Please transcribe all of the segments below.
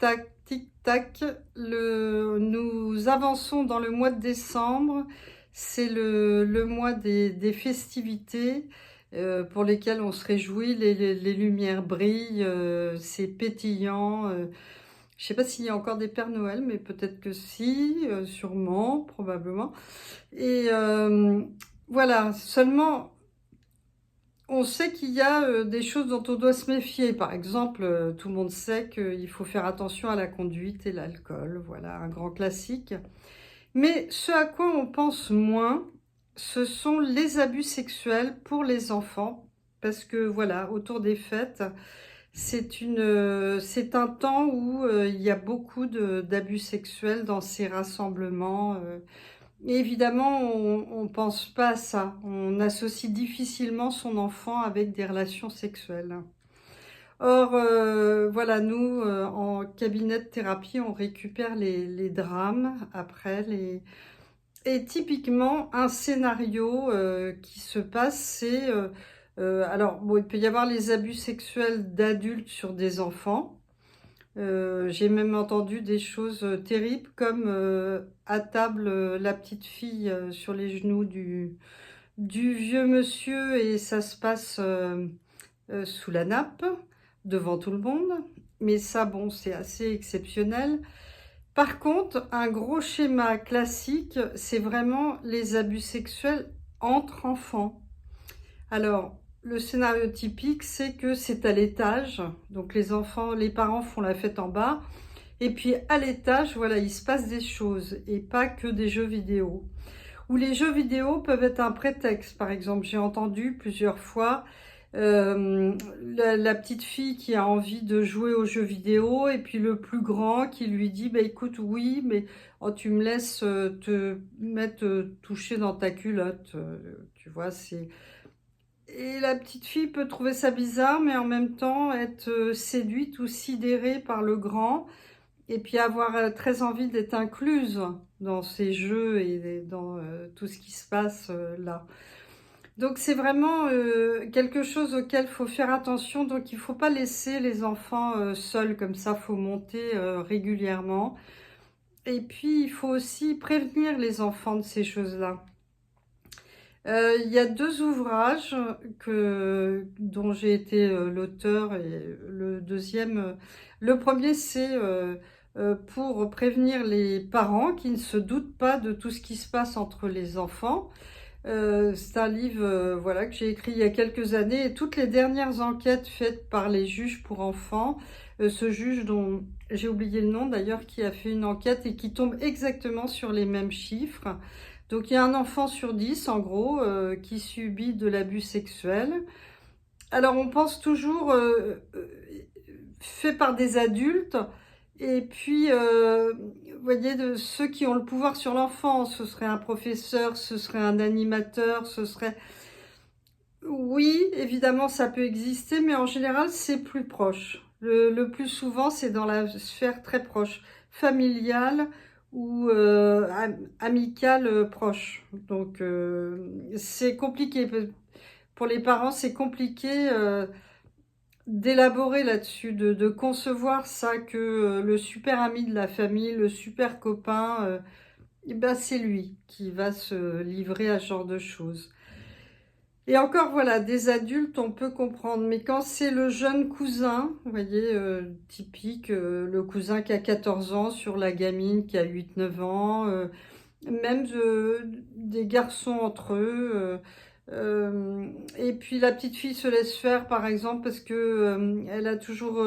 tic-tac, tic-tac. Nous avançons dans le mois de décembre. C'est le mois des festivités pour lesquelles on se réjouit. Les lumières brillent, c'est pétillant. Je ne sais pas s'il y a encore des Pères Noël, mais peut-être que si, sûrement, probablement. Et voilà, seulement... On sait qu'il y a des choses dont on doit se méfier. Par exemple, tout le monde sait qu'il faut faire attention à la conduite et l'alcool. Voilà, un grand classique. Mais ce à quoi on pense moins, ce sont les abus sexuels pour les enfants. Parce que voilà, autour des fêtes, c'est un temps où il y a beaucoup d'abus sexuels dans ces rassemblements. Et évidemment, on pense pas à ça. On associe difficilement son enfant avec des relations sexuelles. Or, voilà, nous, en cabinet de thérapie, on récupère les drames après. Et typiquement, un scénario qui se passe, c'est... alors, bon, il peut y avoir les abus sexuels d'adultes sur des enfants. J'ai même entendu des choses terribles comme à table la petite fille sur les genoux du vieux monsieur et ça se passe sous la nappe devant tout le monde. Mais ça, bon, c'est assez exceptionnel. Par contre, un gros schéma classique, c'est vraiment les abus sexuels entre enfants. Alors, le scénario typique, c'est que c'est à l'étage. Donc les parents font la fête en bas. Et puis à l'étage, voilà, il se passe des choses et pas que des jeux vidéo. Ou les jeux vidéo peuvent être un prétexte. Par exemple, j'ai entendu plusieurs fois la petite fille qui a envie de jouer aux jeux vidéo et puis le plus grand qui lui dit bah, écoute, oui, mais oh, tu me laisses te mettre toucher dans ta culotte. Tu vois, c'est... Et la petite fille peut trouver ça bizarre, mais en même temps être séduite ou sidérée par le grand. Et puis avoir très envie d'être incluse dans ces jeux et dans tout ce qui se passe là. Donc c'est vraiment quelque chose auquel il faut faire attention. Donc il ne faut pas laisser les enfants seuls comme ça, il faut monter régulièrement. Et puis il faut aussi prévenir les enfants de ces choses-là. Il y a deux ouvrages dont j'ai été l'auteur et le deuxième. Le premier, c'est pour prévenir les parents qui ne se doutent pas de tout ce qui se passe entre les enfants. C'est un livre voilà, que j'ai écrit il y a quelques années et toutes les dernières enquêtes faites par les juges pour enfants, ce juge dont j'ai oublié le nom d'ailleurs, qui a fait une enquête et qui tombe exactement sur les mêmes chiffres. Donc il y a un enfant sur 10 en gros qui subit de l'abus sexuel. Alors on pense toujours fait par des adultes et puis vous voyez de ceux qui ont le pouvoir sur l'enfant, ce serait un professeur, ce serait un animateur, ce serait... Oui, évidemment ça peut exister mais en général c'est plus proche. Le plus souvent c'est dans la sphère très proche, familiale ou amicale proche. Donc c'est compliqué. Pour les parents, c'est compliqué d'élaborer là-dessus, de concevoir ça, que le super ami de la famille, le super copain, eh ben, c'est lui qui va se livrer à ce genre de choses. Et encore, voilà, des adultes, on peut comprendre. Mais quand c'est le jeune cousin, vous voyez, typique, le cousin qui a 14 ans sur la gamine qui a 8 9 ans, même des garçons entre eux. Et puis la petite fille se laisse faire, par exemple, parce que elle a toujours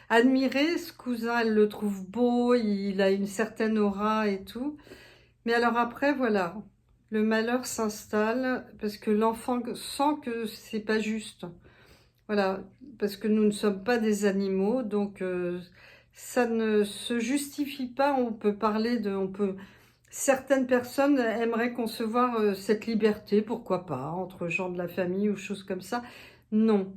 admiré ce cousin, elle le trouve beau, il a une certaine aura et tout. Mais alors après, voilà, le malheur s'installe parce que l'enfant sent que c'est pas juste. Voilà, parce que nous ne sommes pas des animaux, donc ça ne se justifie pas. Certaines personnes aimeraient concevoir cette liberté, pourquoi pas, entre gens de la famille ou choses comme ça. Non.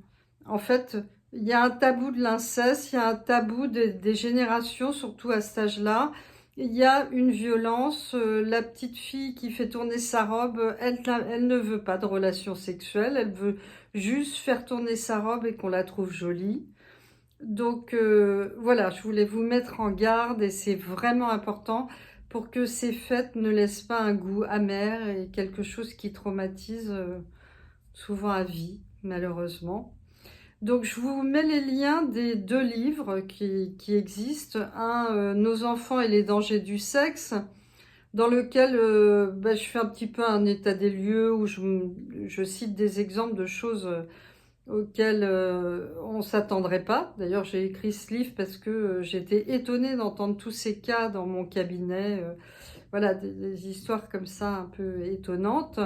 En fait, il y a un tabou de l'inceste, il y a un tabou des générations, surtout à cet âge-là. Il y a une violence. La petite fille qui fait tourner sa robe, elle ne veut pas de relation sexuelle, elle veut juste faire tourner sa robe et qu'on la trouve jolie. Donc voilà, je voulais vous mettre en garde et c'est vraiment important pour que ces fêtes ne laissent pas un goût amer et quelque chose qui traumatise souvent à vie, malheureusement. Donc je vous mets les liens des 2 livres qui existent. Un, Nos enfants et les dangers du sexe, dans lequel je fais un petit peu un état des lieux où je cite des exemples de choses auxquelles on ne s'attendrait pas. D'ailleurs, j'ai écrit ce livre parce que j'étais étonnée d'entendre tous ces cas dans mon cabinet. Voilà, des histoires comme ça un peu étonnantes.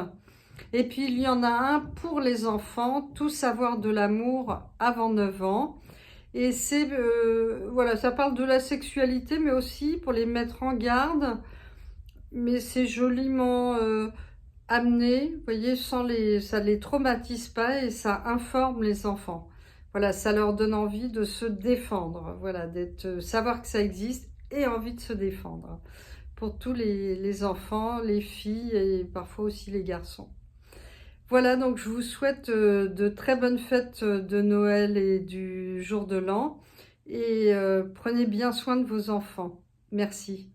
Et puis, il y en a un pour les enfants, Tout savoir de l'amour avant 9 ans. Et c'est, voilà, ça parle de la sexualité, mais aussi pour les mettre en garde. Mais c'est joliment amené, vous voyez, ça les traumatise pas et ça informe les enfants. Voilà, ça leur donne envie de se défendre. Voilà, savoir que ça existe et envie de se défendre. Pour tous les enfants, les filles et parfois aussi les garçons. Voilà, donc je vous souhaite de très bonnes fêtes de Noël et du jour de l'an et prenez bien soin de vos enfants. Merci.